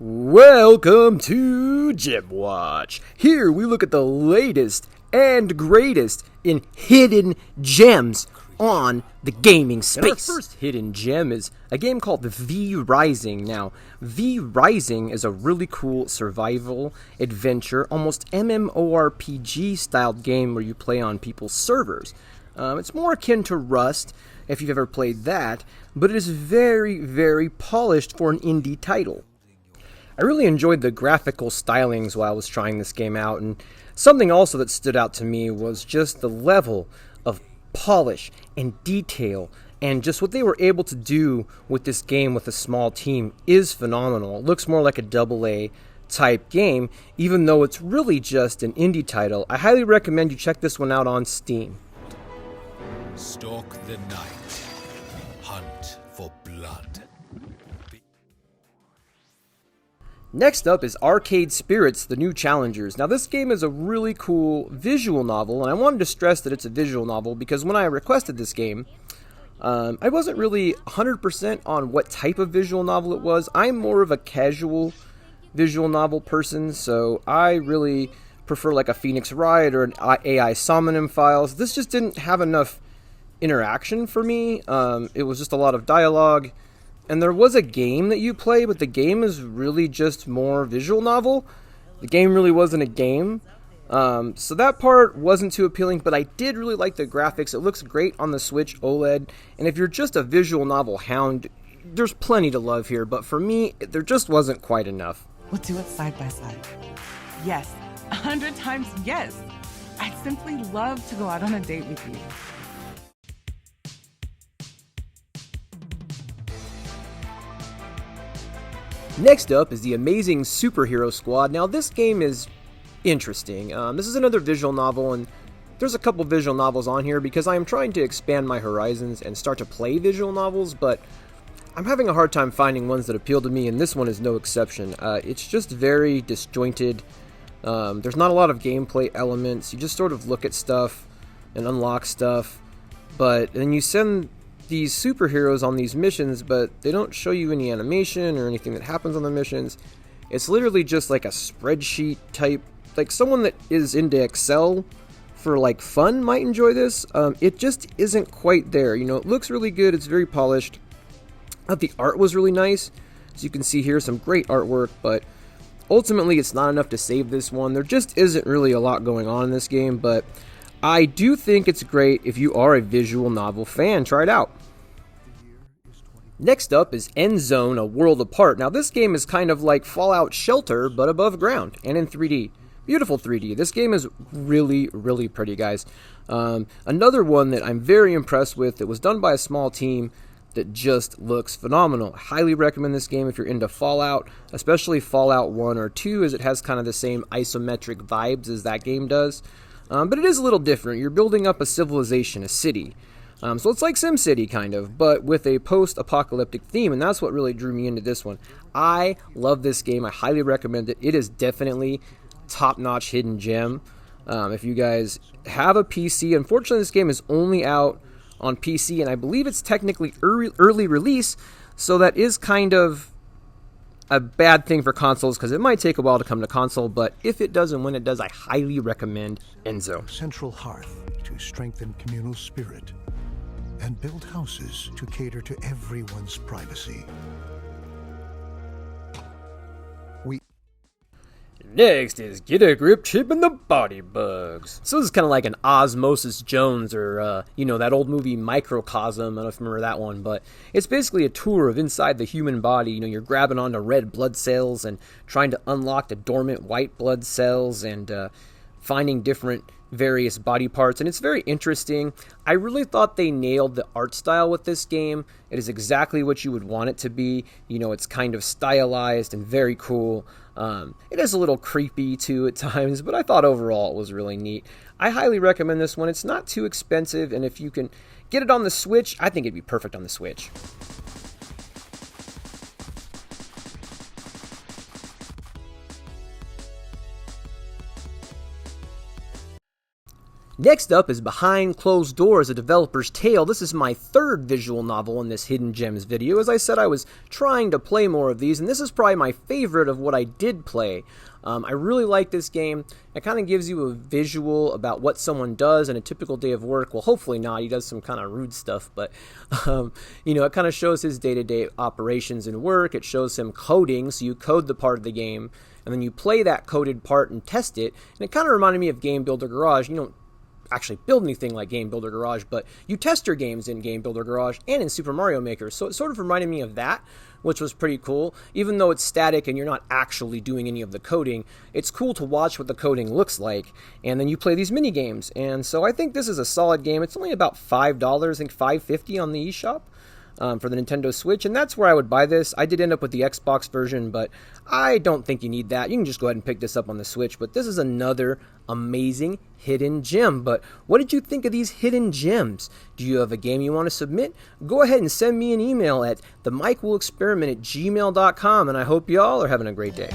Welcome to Gem Watch. Here we look at the latest and greatest in hidden gems on the gaming space. And our first hidden gem is a game called VRising. Now, VRising is a really cool survival adventure, almost MMORPG styled game where you play on people's servers. It's more akin to Rust, if you've ever played that, but it is very, very polished for an indie title. I really enjoyed the graphical stylings while I was trying this game out, and something also that stood out to me was just the level of polish and detail, and just what they were able to do with this game with a small team is phenomenal. It looks more like a AA type game, even though it's really just an indie title. I highly recommend you check this one out on Steam. Stalk the night. Hunt for blood. Next up is ArcadeSpiritsTheNewChallengers. Now this game is a really cool visual novel, and I wanted to stress that it's a visual novel because when I requested this game, I wasn't really 100% on what type of visual novel it was. I'm more of a casual visual novel person, so I really prefer like a Phoenix Wright or an AI Somnium Files. This just didn't have enough interaction for me. It was just a lot of dialogue. And there was a game that you play, but the game is really just more visual novel. The game really wasn't a game. So that part wasn't too appealing, but I did really like the graphics. It looks great on the Switch OLED. And if you're just a visual novel hound, there's plenty to love here. But for me, there just wasn't quite enough. We'll do it side by side. Yes, 100 times yes. I'd simply love to go out on a date with you. Next up is the Amazing Superhero Squad. Now this game is interesting. This is another visual novel, and there's a couple visual novels on here because I am trying to expand my horizons and start to play visual novels, but I'm having a hard time finding ones that appeal to me, and this one is no exception. It's just very disjointed. There's not a lot of gameplay elements. You just sort of look at stuff and unlock stuff, but then you send these superheroes on these missions, but they don't show you any animation or anything that happens on the missions. It's literally just like a spreadsheet type, like someone that is into Excel for like fun might enjoy this. It just isn't quite there. You know, it looks really good. It's very polished. I thought the art was really nice. As you can see here, some great artwork, but ultimately it's not enough to save this one. There just isn't really a lot going on in this game, but I do think it's great if you are a visual novel fan. Try it out. Next up is EndzoneAWorldApart. Now this game is kind of like Fallout Shelter, but above ground and in 3D. Beautiful 3D. This game is really, really pretty, guys. Another one that I'm very impressed with that was done by a small team that just looks phenomenal. Highly recommend this game if you're into Fallout, especially Fallout 1 or 2, as it has kind of the same isometric vibes as that game does. But it is a little different. You're building up a civilization, a city. So it's like SimCity kind of, but with a post-apocalyptic theme, and that's what really drew me into this one. I love this game. I highly recommend it. It is definitely top-notch hidden gem. If you guys have a PC, unfortunately this game is only out on PC, and I believe it's technically early release, so that is kind of a bad thing for consoles because it might take a while to come to console, but if it does and when it does, I highly recommend Endzone. Central hearth to strengthen communal spirit and build houses to cater to everyone's privacy. Next is Get a Grip Chip and the BodyBugs. So this is kind of like an Osmosis Jones or, that old movie Microcosm. I don't know if you remember that one, but it's basically a tour of inside the human body. You know, you're grabbing onto red blood cells and trying to unlock the dormant white blood cells and finding different various body parts, and it's very interesting. I really thought they nailed the art style with this game. It is exactly what you would want it to be. You know, it's kind of stylized and very cool. It is a little creepy too at times, but I thought overall it was really neat. I highly recommend this one. It's not too expensive, and if you can get it on the Switch, I think it'd be perfect on the Switch. Next up is Behind Closed Doors, A Developer's Tale. This is my third visual novel in this Hidden Gems video. As I said, I was trying to play more of these, and this is probably my favorite of what I did play. I really like this game. It kind of gives you a visual about what someone does in a typical day of work. Well, hopefully not. He does some kind of rude stuff, but, you know, it kind of shows his day-to-day operations and work. It shows him coding, so you code the part of the game, and then you play that coded part and test it. And it kind of reminded me of Game Builder Garage. You don't actually build anything like Game Builder Garage, but you test your games in Game Builder Garage and in Super Mario Maker. So it sort of reminded me of that, which was pretty cool. Even though it's static and you're not actually doing any of the coding, it's cool to watch what the coding looks like, and then you play these mini games. And so I think this is a solid game. It's only about $5, I think $5.50 on the eShop. For the Nintendo Switch, and that's where I would buy this. I did end up with the Xbox version, but I don't think you need that. You can just go ahead and pick this up on the Switch, but this is another amazing hidden gem. But what did you think of these hidden gems? Do you have a game you want to submit? Go ahead and send me an email at themikewillexperiment@gmail.com, and I hope y'all are having a great day.